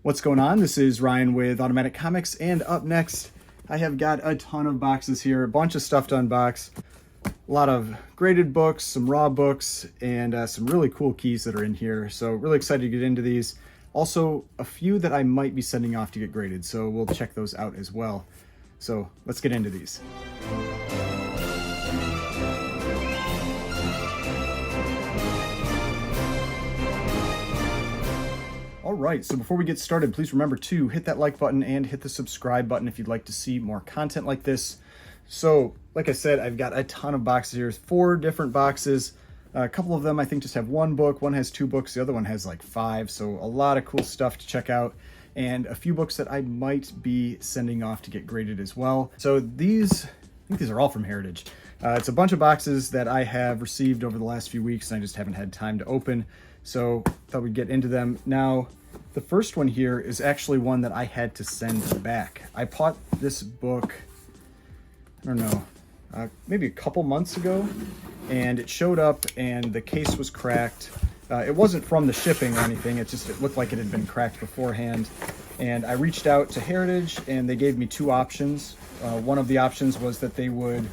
What's going on? This is Ryan with Automatic Comics, and up next I have got a ton of boxes here, a bunch of stuff to unbox, a lot of graded books, some raw books, and some really cool keys that are in here. So really excited to get into these. Also, a few that I might be sending off to get graded, so we'll check those out as well. So let's get into these. All right, so before we get started, please remember to hit that like button and hit the subscribe button if you'd like to see more content like this. So, like I said, I've got a ton of boxes here, 4 different boxes. A couple of them I think just have 1 book, one has 2 books, the other one has like 5, so a lot of cool stuff to check out, and a few books that I might be sending off to get graded as well. So these, I think these are all from Heritage. It's a bunch of boxes that I have received over the last few weeks, and I just haven't had time to open, so thought we'd get into them. Now, the first one here is actually one that I had to send back. I bought this book, I don't know, maybe a couple months ago, and it showed up and the case was cracked. It wasn't from the shipping or anything, it looked like it had been cracked beforehand. And I reached out to Heritage and they gave me 2 options. One of the options was that they would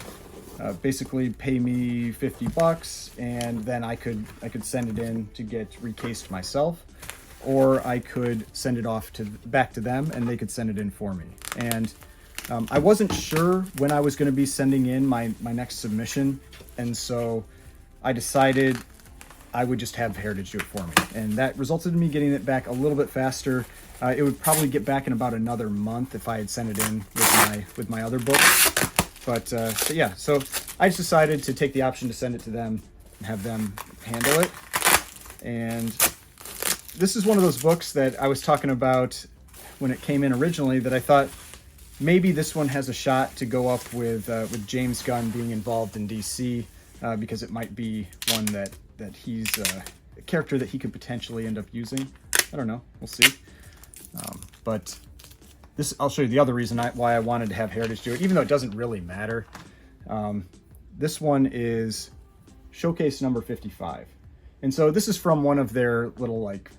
basically pay me $50 and then I could send it in to get recased myself, or I could send it off back to them and they could send it in for me. And I wasn't sure when I was going to be sending in my next submission, and so I decided I would just have Heritage do it for me, and that resulted in me getting it back a little bit faster. It would probably get back in about another month if I had sent it in with my other books. But yeah, so I just decided to take the option to send it to them and have them handle it. And this is one of those books that I was talking about when it came in originally, that I thought maybe this one has a shot to go up with James Gunn being involved in DC, because it might be one that he's a character that he could potentially end up using. I don't know, we'll see. But this, I'll show you the other reason why I wanted to have Heritage do it, even though it doesn't really matter. This one is Showcase number 55. And so this is from one of their little like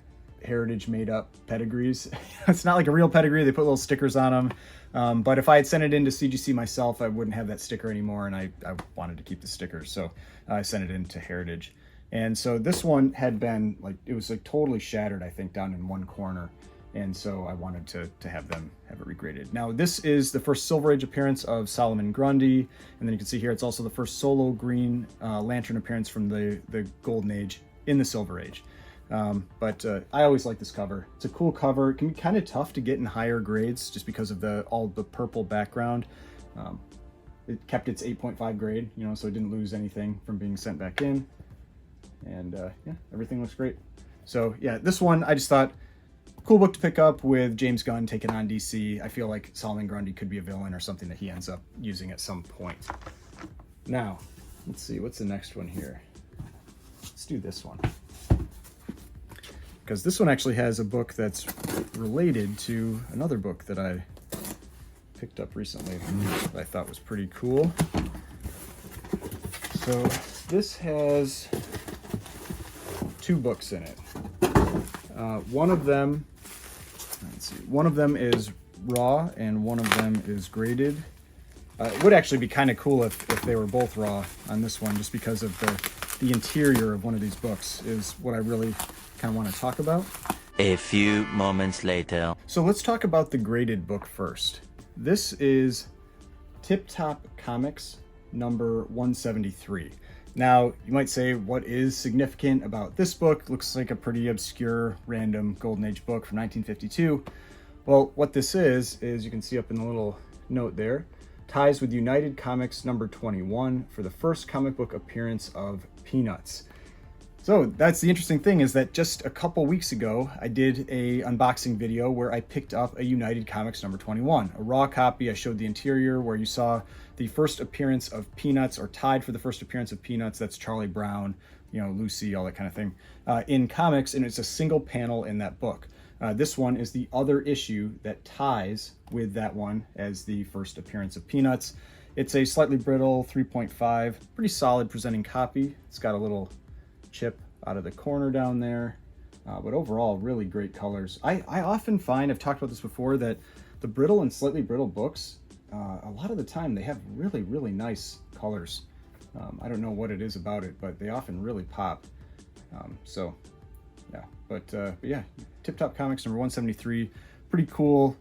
Heritage made up pedigrees. It's not like a real pedigree, they put little stickers on them. But if I had sent it into CGC myself, I wouldn't have that sticker anymore, and I wanted to keep the stickers, so I sent it into Heritage. And so this one had been like, it was like totally shattered, I think, down in one corner. And so I wanted to have them have it regraded. Now, this is the first Silver Age appearance of Solomon Grundy, and then you can see here it's also the first solo Green Lantern appearance from the Golden Age in the Silver Age. But I always like this cover. It's a cool cover. It can be kind of tough to get in higher grades just because of all the purple background. It kept its 8.5 grade, you know, so it didn't lose anything from being sent back in. And yeah, everything looks great. So yeah, this one I just thought, cool book to pick up with James Gunn taking on DC. I feel like Solomon Grundy could be a villain or something that he ends up using at some point. Now, let's see, what's the next one here? Let's do this one, because this one actually has a book that's related to another book that I picked up recently that I thought was pretty cool. So this has 2 books in it. One of them, let's see, one of them is raw and one of them is graded. It would actually be kind of cool if they were both raw on this one, just because of the interior of one of these books is what I really kind of want to talk about. A few moments later. So let's talk about the graded book first. This is Tip Top Comics number 173. Now, you might say, what is significant about this book? Looks like a pretty obscure, random Golden Age book from 1952. Well, what this is you can see up in the little note there, ties with United Comics number 21 for the first comic book appearance of Peanuts. So that's the interesting thing, is that just a couple weeks ago, I did a unboxing video where I picked up a United Comics number 21, a raw copy. I showed the interior where you saw the first appearance of Peanuts, or tied for the first appearance of Peanuts. That's Charlie Brown, you know, Lucy, all that kind of thing, in comics, and it's a single panel in that book. This one is the other issue that ties with that one as the first appearance of Peanuts. It's a slightly brittle 3.5, pretty solid presenting copy. It's got a little chip out of the corner down there. But overall, really great colors. I often find, I've talked about this before, that the brittle and slightly brittle books, a lot of the time they have really, really nice colors. I don't know what it is about it, but they often really pop. So yeah, but yeah, Tip Top Comics number 173, pretty cool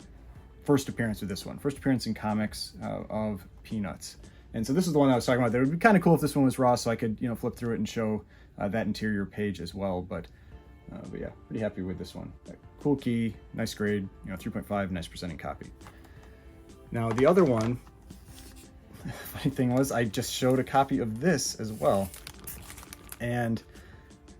first appearance with this one. First appearance in comics of Peanuts. And so this is the one I was talking about. It would be kind of cool if this one was raw, so I could, flip through it and show that interior page as well. But yeah, pretty happy with this one. Cool key, nice grade, 3.5, nice presenting copy. Now the other one, funny thing was, I just showed a copy of this as well. And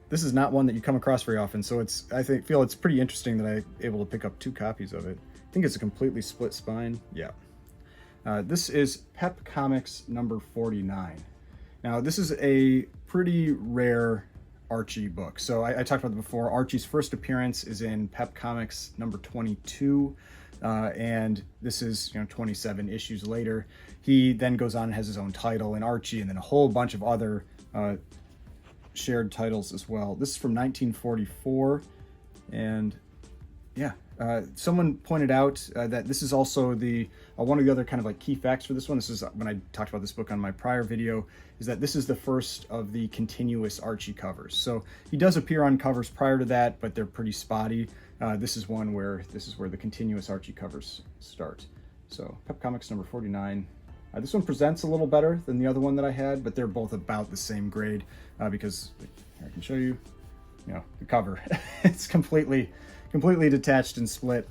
this is not one that you come across very often, so I feel it's pretty interesting that I'm able to pick up 2 copies of it. I think it's a completely split spine. Yeah. This is Pep Comics number 49. Now this is a pretty rare Archie book. So I talked about it before. Archie's first appearance is in Pep Comics number 22. And this is 27 issues later. He then goes on and has his own title in Archie, and then a whole bunch of other shared titles as well. This is from 1944, and yeah, someone pointed out that this is also the one of the other kind of like key facts for this one. This is when I talked about this book on my prior video, is that this is the first of the continuous Archie covers. So he does appear on covers prior to that, but they're pretty spotty. This is where the continuous Archie covers start. So Pep Comics number 49. This one presents a little better than the other one that I had, but they're both about the same grade because I can show you, the cover. It's completely detached and split.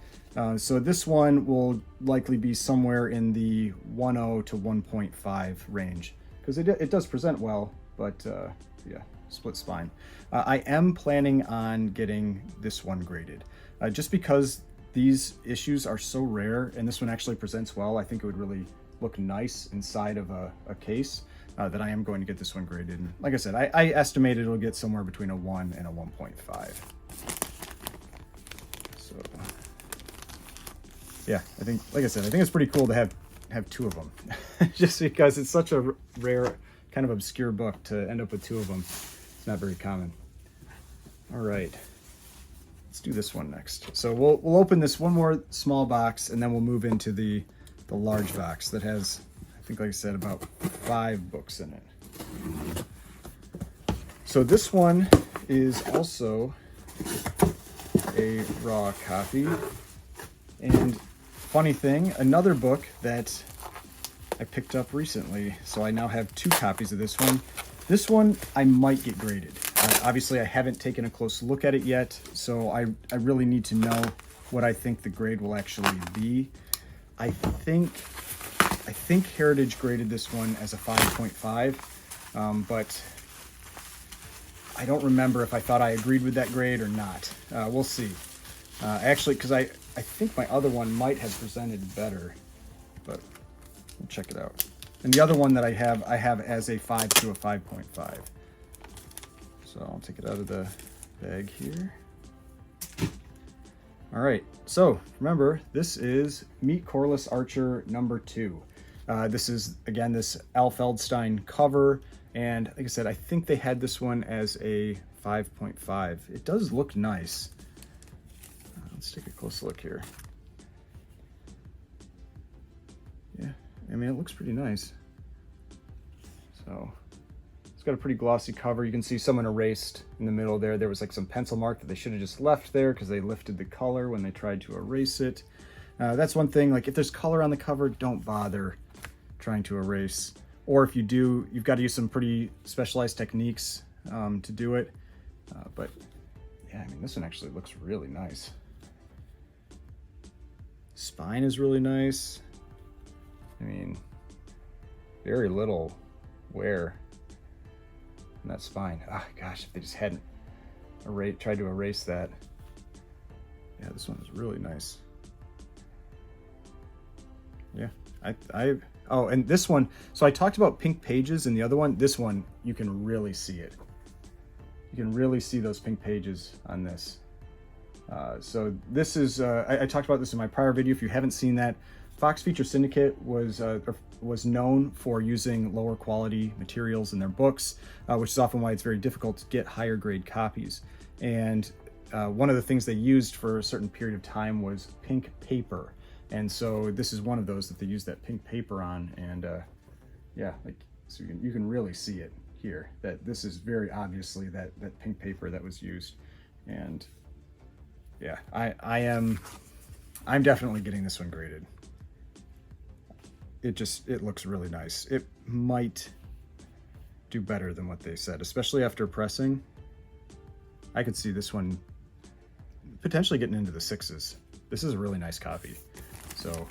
So this one will likely be somewhere in the 1.0 to 1.5 range because it does present well, but yeah, split spine. I am planning on getting this one graded just because these issues are so rare, and this one actually presents well. I think it would really look nice inside of a case, that I am going to get this one graded. And like I said, I estimate it'll get somewhere between a 1 and a 1.5. So yeah, I think, like I said, I think it's pretty cool to have 2 of them just because it's such a rare, kind of obscure book to end up with 2 of them. It's not very common. All right, let's do this one next. So we'll open this one more small box, and then we'll move into the large box that has, I think, like I said, about 5 books in it. So this one is also a raw copy. And funny thing, another book that I picked up recently. So I now have 2 copies of this one. This one I might get graded. Obviously I haven't taken a close look at it yet, so I really need to know what I think the grade will actually be. I think Heritage graded this one as a 5.5, but I don't remember if I thought I agreed with that grade or not. We'll see. Actually, because I think my other one might have presented better, but we'll check it out. And the other one that I have as a 5 to a 5.5. So I'll take it out of the bag here. All right, so remember, this is Meet Coreless Archer number 2. This is, again, this Al Feldstein cover, and like I said, I think they had this one as a 5.5. It does look nice. Let's take a close look here. Yeah, I mean, it looks pretty nice. So it's got a pretty glossy cover. You can see someone erased in the middle there. There was like some pencil mark that they should have just left there because they lifted the color when they tried to erase it. That's one thing, like if there's color on the cover, don't bother trying to erase. Or if you do, you've got to use some pretty specialized techniques to do it. But yeah, I mean, this one actually looks really nice. Spine is really nice. I mean, very little wear in that spine. Ah, gosh, if they just hadn't tried to erase that. Yeah, this one is really nice. Yeah, oh, and this one, so I talked about pink pages in the other one. This one, you can really see it. You can really see those pink pages on this. So this is, I talked about this in my prior video. If you haven't seen that, Fox Feature Syndicate was known for using lower quality materials in their books, which is often why it's very difficult to get higher grade copies. And one of the things they used for a certain period of time was pink paper. And so this is one of those that they use that pink paper on. And yeah, like, so you can really see it here, that this is very obviously that pink paper that was used. And yeah, I'm definitely getting this one graded. It looks really nice. It might do better than what they said, especially after pressing. I could see this one potentially getting into the 6s. This is a really nice copy. So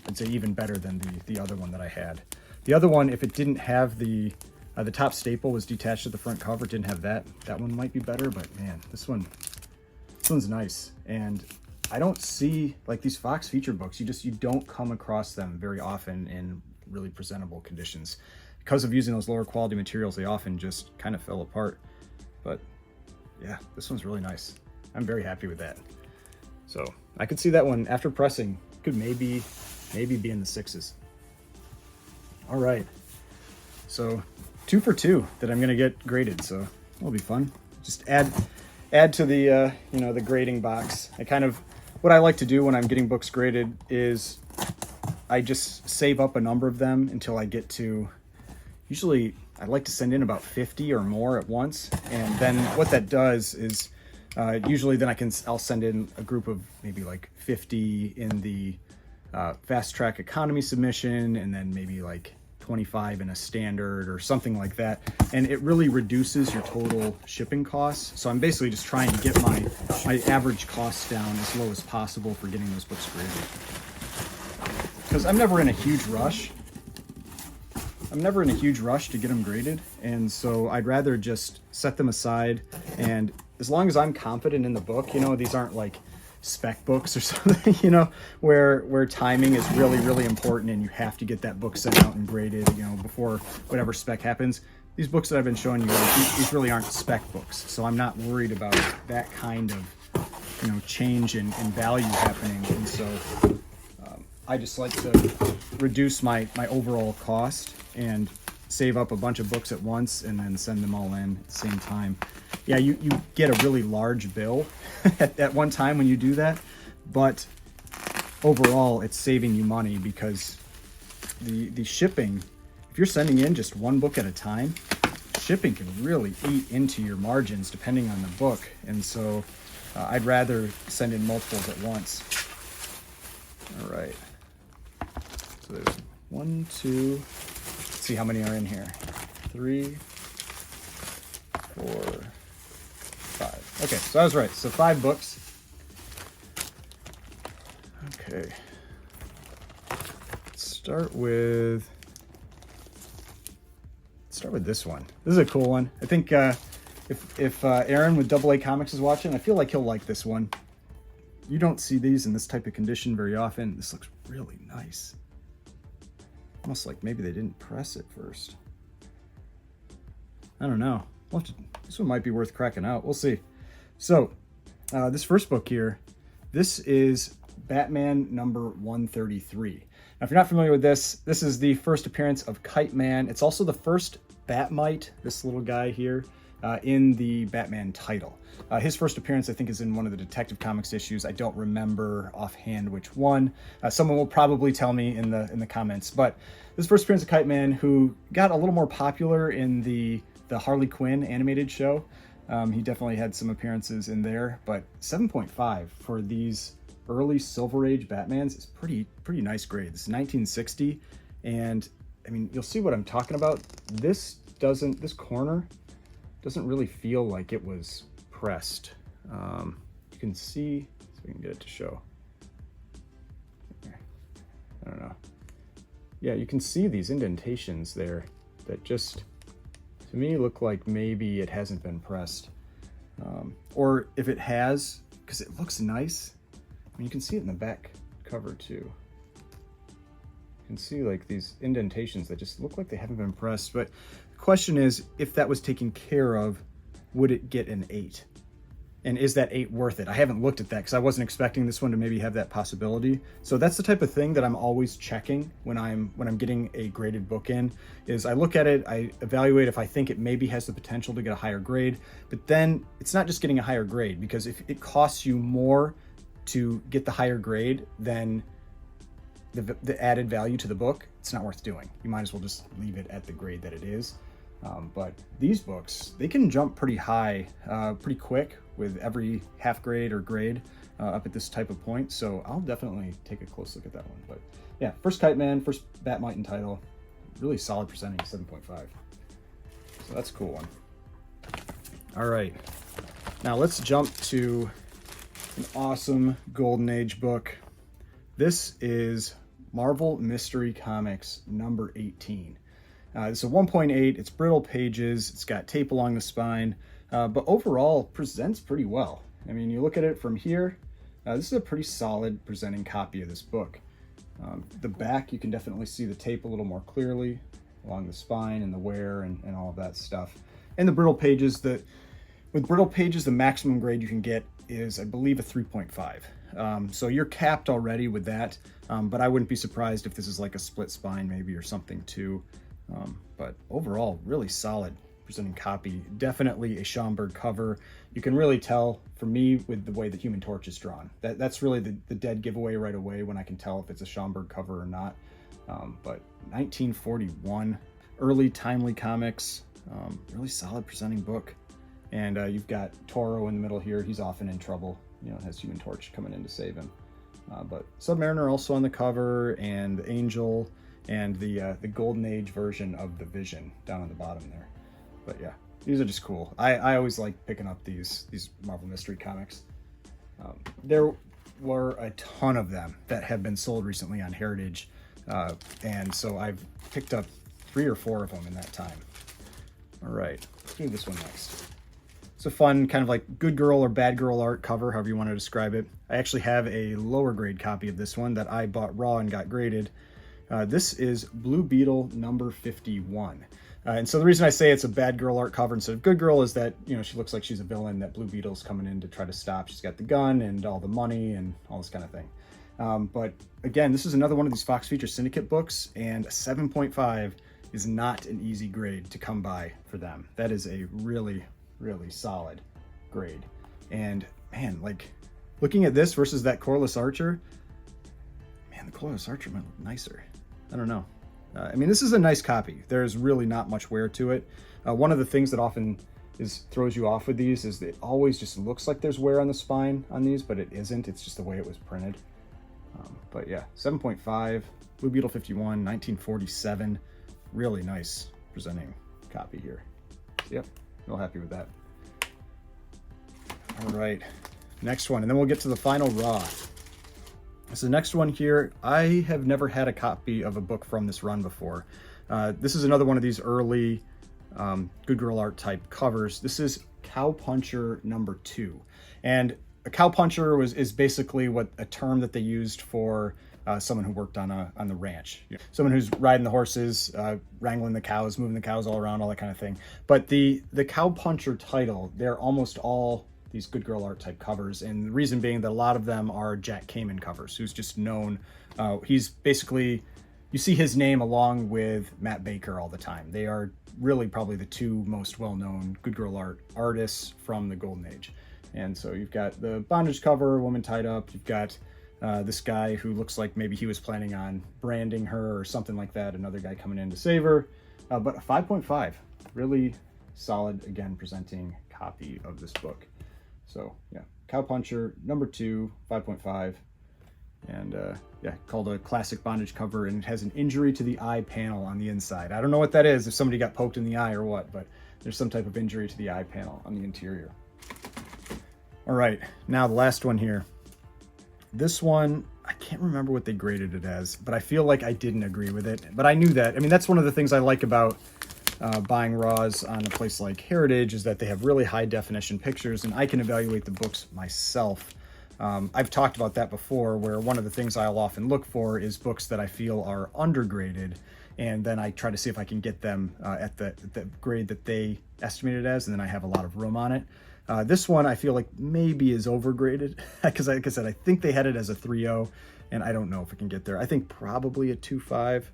I'd say even better than the other one that I had. The other one, if it didn't have the top staple was detached at the front cover, didn't have that one might be better, but man, this one's nice. And I don't see, like, these Fox featured books, you don't come across them very often in really presentable conditions. Because of using those lower quality materials, they often just kind of fell apart. But yeah, this one's really nice. I'm very happy with that. So I could see that one after pressing could maybe be in the 6s. All right, so 2 for 2 that I'm gonna get graded, so it'll be fun. Just add to the the grading box. What I like to do when I'm getting books graded is I just save up a number of them until I get to, usually I like to send in about 50 or more at once. And then what that does is usually then I'll send in a group of maybe like 50 in the fast track economy submission, and then maybe like 25 in a standard or something like that. And it really reduces your total shipping costs. So I'm basically just trying to get my average costs down as low as possible for getting those books graded. Because I'm never in a huge rush. To get them graded. And so I'd rather just set them aside. And as long as I'm confident in the book, these aren't like spec books or something, where timing is really, really important and you have to get that book sent out and graded, before whatever spec happens. These books that I've been showing you, these really aren't spec books. So I'm not worried about that kind of, change in value happening. And so I just like to reduce my overall cost and save up a bunch of books at once and then send them all in at the same time. Yeah, you get a really large bill at one time when you do that, but overall it's saving you money because the shipping, if you're sending in just one book at a time, shipping can really eat into your margins depending on the book. And so I'd rather send in multiples at once. All right, so there's 1, 2, let's see how many are in here. 3, 4, 5. Okay, so I was right. So 5 books. Okay. Let's start with this one. This is a cool one. I think if Aaron with AA Comics is watching, I feel like he'll like this one. You don't see these in this type of condition very often. This looks really nice. Almost like maybe they didn't press it first. I don't know. This one might be worth cracking out. We'll see. So this first book here, this is Batman number 133. Now, if you're not familiar with this is the first appearance of Kite Man. It's also the first Batmite, this little guy here, in the Batman title. His first appearance, I think, is in one of the Detective Comics issues. I don't remember offhand which one. Someone will probably tell me in the comments. But this first appearance of Kite Man, who got a little more popular in the Harley Quinn animated show. He definitely had some appearances in there, but 7.5 for these early Silver Age Batmans is pretty nice grade. This is 1960, and I mean, you'll see what I'm talking about. This corner doesn't really feel like it was pressed. You can see, so we can get it to show. I don't know. Yeah, you can see these indentations there that just, to me, look like maybe it hasn't been pressed. Or if it has, because it looks nice. I mean, you can see it in the back cover too. You can see like these indentations that just look like they haven't been pressed. But the question is, if that was taken care of, would it get an 8? And is that 8 worth it? I haven't looked at that because I wasn't expecting this one to maybe have that possibility. So that's the type of thing that I'm always checking when I'm getting a graded book in, is I look at it, I evaluate if I think it maybe has the potential to get a higher grade. But then it's not just getting a higher grade, because if it costs you more to get the higher grade than the added value to the book, it's not worth doing. You might as well just leave it at the grade that it is. But these books, they can jump pretty high, pretty quick with every half grade or grade up at this type of point. So I'll definitely take a close look at that one. But yeah, first Kite Man, first Batmite title, really solid presenting, 7.5. So that's a cool one. All right, now let's jump to an awesome Golden Age book. This is Marvel Mystery Comics number 18. It's a 1.8, it's brittle pages, it's got tape along the spine, but overall presents pretty well. I mean, you look at it from here, this is a pretty solid presenting copy of this book. The back, you can definitely see the tape a little more clearly along the spine and the wear and all of that stuff. And the brittle pages, with brittle pages, the maximum grade you can get is, I believe, a 3.5. So you're capped already with that, but I wouldn't be surprised if this is like a split spine maybe or something too. But overall, really solid presenting copy. Definitely a Schomburg cover. You can really tell, for me, with the way the Human Torch is drawn. That's really the dead giveaway right away when I can tell if it's a Schomburg cover or not. But 1941, early timely comics, really solid presenting book. And you've got Toro in the middle here. He's often in trouble, you know, has Human Torch coming in to save him. But Submariner also on the cover, and Angel, and the Golden Age version of the Vision down on the bottom there. But yeah, these are just cool. I always like picking up these Marvel Mystery Comics. There were a ton of them that have been sold recently on Heritage, and so I've picked up 3 or 4 of them in that time. All right, let's do this one next. It's a fun kind of like good girl or bad girl art cover, however you want to describe it. I actually have a lower grade copy of this one that I bought raw and got graded. This is Blue Beetle number 51. And so the reason I say it's a bad girl art cover instead of good girl is that, you know, she looks like she's a villain that Blue Beetle's coming in to try to stop. She's got the gun and all the money and all this kind of thing. But again, this is another one of these Fox Feature Syndicate books, and a 7.5 is not an easy grade to come by for them. That is a really, really solid grade. And man, like looking at this versus that Coreless Archer, man, the Coreless Archer might look nicer. I don't know. I mean, this is a nice copy. There's really not much wear to it. One of the things that often throws you off with these is that it always just looks like there's wear on the spine on these, but it isn't. It's just the way it was printed. But yeah, 7.5, Blue Beetle 51, 1947. Really nice presenting copy here. Yep, real happy with that. All right, next one, and then we'll get to the final raw. So the next one here, I have never had a copy of a book from this run before. This is another one of these early Good Girl Art type covers. This is Cowpuncher number 2. And a cowpuncher is basically a term that they used for someone who worked on the ranch. Someone who's riding the horses, wrangling the cows, moving the cows all around, all that kind of thing. But the cowpuncher title, they're almost all these Good Girl Art type covers, and the reason being that a lot of them are Jack Kamen covers, who's just known. He's basically, you see his name along with Matt Baker all the time. They are really probably the 2 most well-known Good Girl Art artists from the Golden Age. And so you've got the bondage cover, woman tied up. You've got this guy who looks like maybe he was planning on branding her or something like that. Another guy coming in to save her. But a 5.5, really solid, again, presenting copy of this book. So yeah, Cowpuncher number 2, 5.5, and yeah, called a classic bondage cover, and it has an injury to the eye panel on the inside. I don't know what that is, if somebody got poked in the eye or what, but there's some type of injury to the eye panel on the interior. All right, now the last one here. This one, I can't remember what they graded it as, but I feel like I didn't agree with it. But I knew that. I mean, that's one of the things I like about buying raws on a place like Heritage, is that they have really high definition pictures, and I can evaluate the books myself. I've talked about that before, where one of the things I'll often look for is books that I feel are undergraded, and then I try to see if I can get them at the grade that they estimated as, and then I have a lot of room on it. This one I feel like maybe is overgraded because like I said, I think they had it as a 3.0 and I don't know if it can get there. I think probably a 2.5,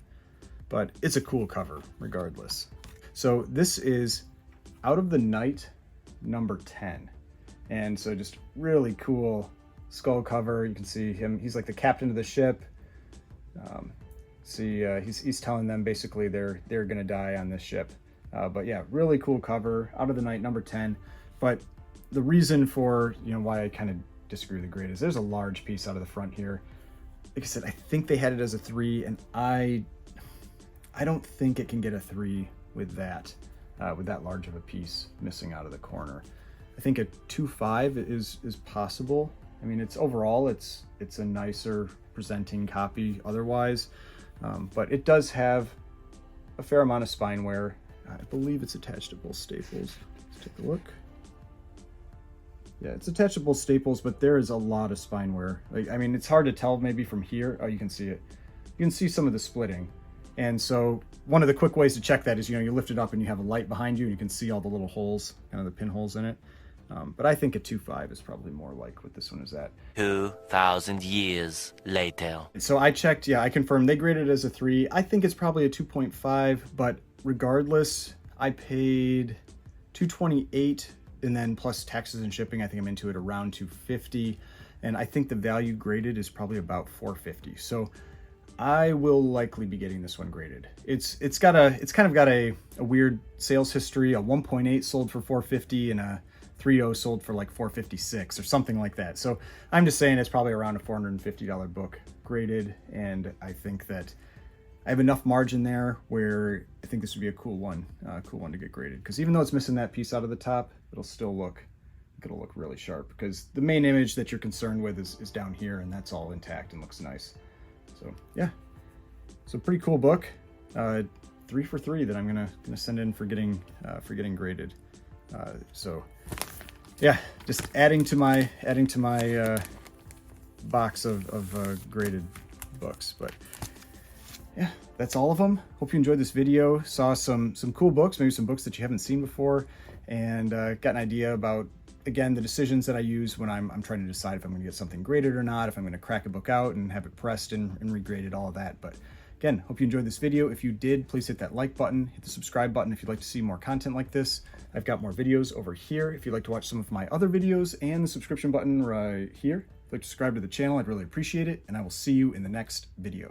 but it's a cool cover regardless. So this is Out of the Night number 10. And so just really cool skull cover. You can see him, he's like the captain of the ship. He's telling them basically they're gonna die on this ship. But yeah, really cool cover, Out of the Night number 10. But the reason for, why I kind of disagree with the grade is there's a large piece out of the front here. Like I said, I think they had it as a 3, and I don't think it can get a 3 with that large of a piece missing out of the corner. I think a 2.5 is possible. I mean, it's a nicer presenting copy otherwise, but it does have a fair amount of spine wear. I believe it's attached to both staples. Let's take a look. Yeah, it's attached to both staples, but there is a lot of spine wear. Like, I mean, it's hard to tell maybe from here. Oh, you can see it. You can see some of the splitting. And so one of the quick ways to check that is, you lift it up and you have a light behind you and you can see all the little holes, kind of the pinholes in it. But I think a 2.5 is probably more like what this one is at. 2,000 years later. So I checked, I confirmed they graded it as a 3. I think it's probably a 2.5, but regardless, I paid $228 and then plus taxes and shipping, I think I'm into it around $250. And I think the value graded is probably about $450. So I will likely be getting this one graded. It's kind of got a weird sales history. A 1.8 sold for $450 and a 3.0 sold for like $456 or something like that. So I'm just saying it's probably around a $450 book graded, and I think that I have enough margin there where I think this would be a cool one to get graded. Because even though it's missing that piece out of the top, it'll look really sharp. Because the main image that you're concerned with is down here, and that's all intact and looks nice. So yeah, so pretty cool book. 3 for 3 that I'm gonna send in for getting graded. So yeah, just adding to my box of graded books. But yeah, that's all of them. Hope you enjoyed this video. Saw some cool books, maybe some books that you haven't seen before, and got an idea about, again, the decisions that I use when I'm trying to decide if I'm going to get something graded or not, if I'm going to crack a book out and have it pressed and regraded, all of that. But again, hope you enjoyed this video. If you did, please hit that like button, hit the subscribe button if you'd like to see more content like this. I've got more videos over here if you'd like to watch some of my other videos, and the subscription button right here. If you'd like to subscribe to the channel, I'd really appreciate it, and I will see you in the next video.